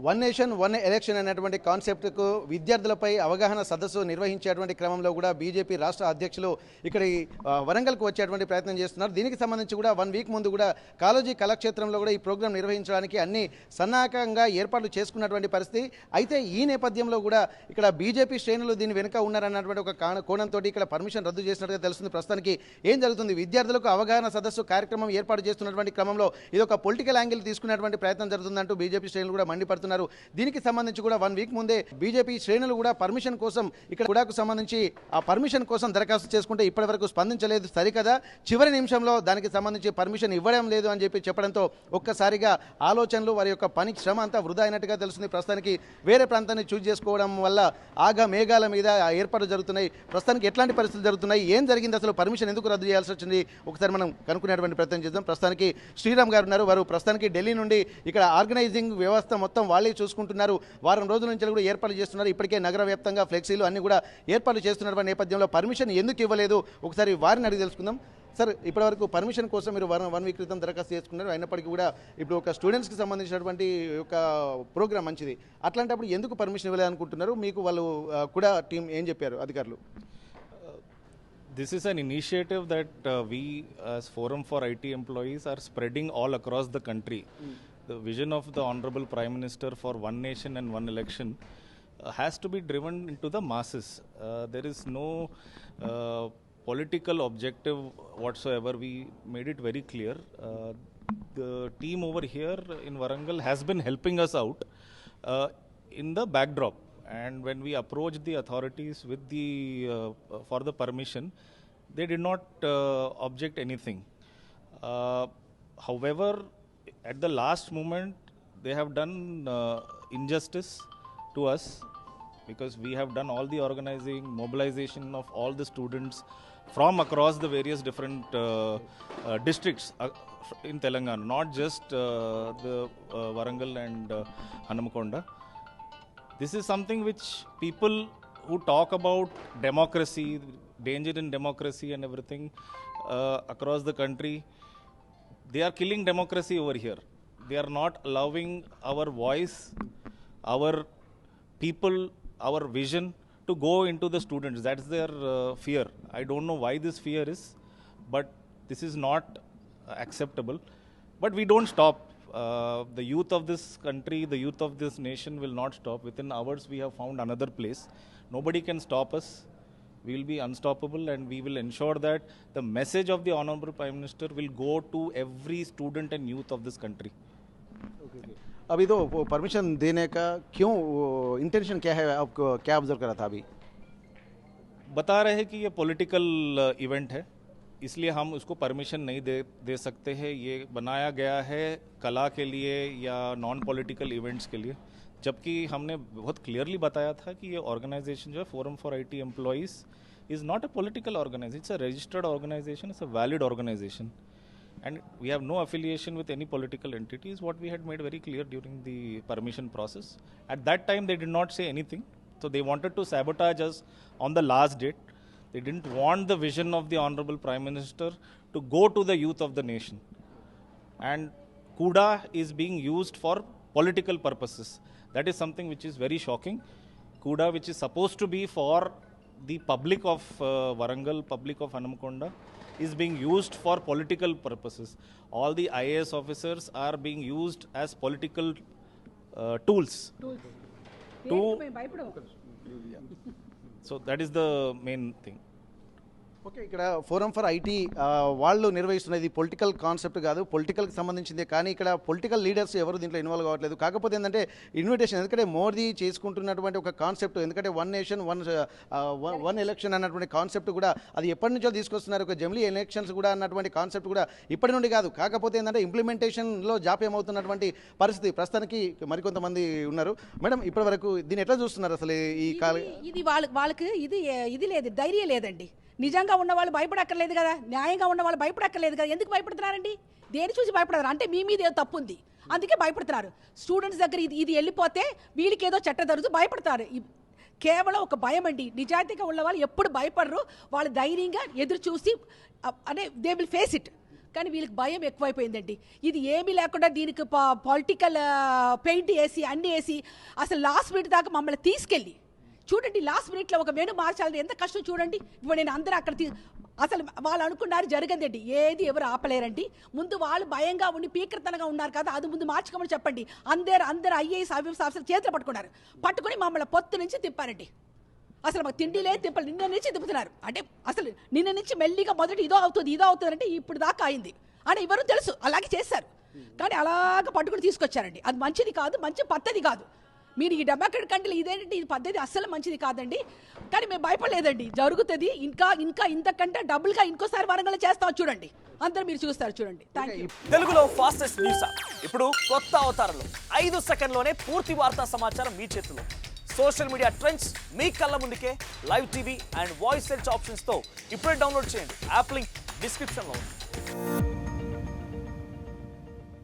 One nation one election అనేటువంటి కాన్సెప్ట్కు విద్యార్థులపై అవగాహన సదస్సు నిర్వహించేటువంటి క్రమంలో కూడా బీజేపీ రాష్ట్ర అధ్యక్షులు ఇక్కడ వరంగల్కు వచ్చేటువంటి ప్రయత్నం చేస్తున్నారు. దీనికి సంబంధించి కూడా 1 వీక్ ముందు కూడా కాళోజీ కళాక్షేత్రంలో కూడా ఈ ప్రోగ్రాం నిర్వహించడానికి అన్ని సన్నాహకంగా ఏర్పాట్లు చేసుకున్నటువంటి పరిస్థితి. అయితే ఈ నేపథ్యంలో కూడా ఇక్కడ బీజేపీ శ్రేణులు దీని వెనుక ఉన్నారన్నటువంటి ఒక కోణంతో ఇక్కడ పర్మిషన్ రద్దు చేసినట్టుగా తెలుస్తుంది. ప్రస్తుతానికి ఏం జరుగుతుంది? విద్యార్థులకు అవగాహన సదస్సు కార్యక్రమం ఏర్పాటు చేస్తున్నటువంటి క్రమంలో ఇది ఒక పొలిటికల్ యాంగిల్ తీసుకునేటువంటి ప్రయత్నం జరుగుతుందంటూ బీజేపీ శ్రేణులు కూడా మండిపడుతున్నారు. దీనికి సంబంధించి కూడా 1 వీక్ ముందే బీజేపీ శ్రేణులు కూడా పర్మిషన్ కోసం ఇక్కడ కూడాకు సంబంధించి ఆ పర్మిషన్ కోసం దరఖాస్తు చేసుకుంటే ఇప్పటి వరకు స్పందించలేదు. సరికదా చివరి నిమిషంలో దానికి సంబంధించి పర్మిషన్ ఇవ్వడం లేదు అని చెప్పడంతో ఒక్కసారిగా ఆలోచనలు వారి యొక్క పని శ్రమ అంతా వృధా అయినట్టుగా తెలుస్తుంది. ప్రస్తుతానికి వేరే ప్రాంతాన్ని చూజ్ చేసుకోవడం వల్ల ఆగా మేఘాల మీద ఏర్పాట్లు జరుగుతున్నాయి. ప్రస్తుతానికి ఎట్లాంటి పరిస్థితులు జరుగుతున్నాయి, ఏం జరిగింది, అసలు పర్మిషన్ ఎందుకు రద్దు చేయాల్సి వచ్చింది, ఒకసారి మనం కనుక్కునేటువంటి ప్రయత్నం చేద్దాం. ప్రస్తుతానికి శ్రీరామ్ గారు ఉన్నారు. వారు ప్రస్తుతానికి ఢిల్లీ నుండి ఇక్కడ ఆర్గనైజింగ్ వ్యవస్థ మొత్తం వాళ్ళే చూసుకుంటున్నారు. వారం రోజుల నుంచి కూడా ఏర్పాట్లు చేస్తున్నారు. ఇప్పటికే నగర వ్యాప్తంగా ఫ్లెక్సీలు అన్ని కూడా ఏర్పాట్లు చేస్తున్నటువంటి నేపథ్యంలో పర్మిషన్ ఎందుకు ఇవ్వలేదు ఒకసారి వారిని అడిగి తెలుసుకుందాం. సార్, ఇప్పటివరకు పర్మిషన్ కోసం మీరు 1 వీక్ క్రితం దరఖాస్తు చేసుకున్నారు. అయినప్పటికీ కూడా ఇప్పుడు ఒక స్టూడెంట్స్కి సంబంధించినటువంటి ఒక ప్రోగ్రామ్ మంచిది, అట్లాంటప్పుడు ఎందుకు పర్మిషన్ ఇవ్వలేదు అనుకుంటున్నారు? మీకు వాళ్ళు కూడా టీం ఏం చెప్పారు అధికారులు? This is an initiative that we as Forum for IT Employees are spreading all across the country. The vision of the Honorable Prime Minister for one nation and one election has to be driven into the masses. There is no political objective whatsoever. We made it very clear. The team over here in Warangal has been helping us out in the backdrop. And when we approached the authorities with the for the permission, they did not object anything. However, at the last moment, they have done injustice to us, because we have done all the organizing, mobilization of all the students from across the various different districts in Telangana, not just the Warangal and Hanamakonda. This is something which people who talk about democracy, danger in democracy and everything across the country, they are killing democracy over here. They are not allowing our voice, our people, our vision to go into the students. That's their fear. I don't know why this fear is, but this is not acceptable. But we don't stop. The youth of this country, the youth of this nation will not stop. Within hours, we have found another place. Nobody can stop us. We will be unstoppable, and we will ensure that the message of the Honorable Prime Minister will go to every student and youth of this country. अभी तो permission देने का क्यों intention क्या है, आपको क्या observe करा था? अभी बता रहे हैं कि ये पॉलिटिकल इवेंट है, इसलिए हम उसको परमिशन नहीं दे सकते हैं. ये बनाया गया है कला के लिए या नॉन पॉलिटिकल इवेंट्स के लिए, जबकि हमने बहुत क्लियरली बताया था कि ये ऑर्गेनाइजेशन जो है forum for IT employees is not a political organisation. It's a registered organisation, it's a valid organisation, and we have no affiliation with any political entities. What we had made very clear during the permission process. At that time, they did not say anything, so they wanted to sabotage us on the last date. They didn't want the vision of the Honorable Prime Minister to go to the youth of the nation. And CUDA is being used for political purposes. That is something which is very shocking. CUDA, which is supposed to be for the public of Warangal, public of Hanamakonda, is being used for political purposes. All the IAS officers are being used as political tools. So that is the main thing. Okay, ఇక్కడ forum for IT వాళ్ళు నిర్వహిస్తున్నది political concept కాదు, పొలిటికల్కి సంబంధించిందే. కానీ ఇక్కడ political leaders ఎవరు దీంట్లో involve కావట్లేదు. కాకపోతే ఏంటంటే ఇన్విటేషన్, ఎందుకంటే మోదీ చేసుకుంటున్నటువంటి ఒక కాన్సెప్ట్, ఎందుకంటే వన్ నేషన్ వన్ ఎలక్షన్ అన్నటువంటి కాన్సెప్ట్ కూడా అది ఎప్పటి నుంచో తీసుకొస్తున్నారు. ఒక జమిలీ ఎలక్షన్స్ కూడా అన్నటువంటి కాన్సెప్ట్ కూడా ఇప్పటి నుండి కాదు. కాకపోతే ఏంటంటే ఇంప్లిమెంటేషన్లో జాప్యం అవుతున్నటువంటి పరిస్థితి. ప్రస్తుతానికి మరికొంతమంది ఉన్నారు. మేడం, ఇప్పటి వరకు దీన్ని ఎట్లా చూస్తున్నారు? అసలు ఈ ఇది వాళ్ళకి ఇది లేదు, ధైర్యం లేదండి. నిజంగా ఉన్న వాళ్ళు భయపడక్కర్లేదు కదా, న్యాయంగా ఉన్న వాళ్ళు భయపడక్కర్లేదు కదా. ఎందుకు భయపడుతున్నారండి? దేని చూసి భయపడతారు అంటే మీ మీద ఏదో తప్పు ఉంది, అందుకే భయపడుతున్నారు. స్టూడెంట్స్ దగ్గర ఇది వెళ్ళిపోతే వీళ్ళకి ఏదో చట్టం జరుగుతూ భయపడతారు. కేవలం ఒక భయం అండి. నిజాయితీగా ఉన్న వాళ్ళు ఎప్పుడు భయపడరు, వాళ్ళు ధైర్యంగా ఎదురు చూసి అంటే దే విల్ ఫేస్ ఇట్. కానీ వీళ్ళకి భయం ఎక్కువైపోయిందండి. ఇది ఏమీ లేకుండా దీనికి పొలిటికల్ పెయింట్ వేసి అన్నీ వేసి అసలు లాస్ట్ మినిట్ దాకా మమ్మల్ని తీసుకెళ్ళి చూడండి, లాస్ట్ మినిట్లో ఒక మెను మార్చాలని ఎంత కష్టం చూడండి. ఇప్పుడు నేను అందరూ అక్కడ అసలు వాళ్ళు అనుకున్నారు జరగదండి, ఏది ఎవరు ఆపలేరండి. ముందు వాళ్ళు భయంగా ఉండి పీకృతనగా ఉన్నారు కదా, అది ముందు మార్చుకోమని చెప్పండి. అందరు ఐఏఎస్ ఆఫీసర్ చేతులు పట్టుకుని మమ్మల్ని పొత్తు నుంచి తిప్పారండి. అసలు మాకు తిండి లేదు, తిప్పలు నిన్న నుంచి తిప్పుతున్నారు. అంటే అసలు నిన్న నుంచి మెల్లిగా మొదటి ఇదో అవుతుంది అంటే ఇప్పుడు దాకా అయింది అని ఎవరు తెలుసు, అలాగే చేశారు. కానీ అలాగ పట్టుకుని తీసుకొచ్చారండి. అది మంచిది కాదు, మంచి పద్ధతి కాదు. మీరు ఈ డెమోక్రటిక్ కంట్రీలో ఇదేంటి, ఈ పద్ధతి అస్సలు మంచిది కాదండి. కానీ మేము భయపడలేదండి, జరుగుతుంది. ఇంకా ఇంతకంటే డబుల్గా ఇంకోసారి వరంగల్ చేస్తాం చూడండి, అందరూ మీరు చూస్తారు చూడండి. Thank you. తెలుగులో ఫాస్టెస్ట్ న్యూస్ యాప్ ఇప్పుడు కొత్త అవతారంలో 5 సెకండ్లోనే పూర్తి వార్తా సమాచారం మీ చేతిలో. సోషల్ మీడియా ట్రెండ్స్ మీ కళ్ళ ముందుకే live TV and voice search ఆప్షన్స్తో ఇప్పుడే డౌన్లోడ్ చేయండి. యాప్ లింక్ డిస్క్రిప్షన్లో ఉంది.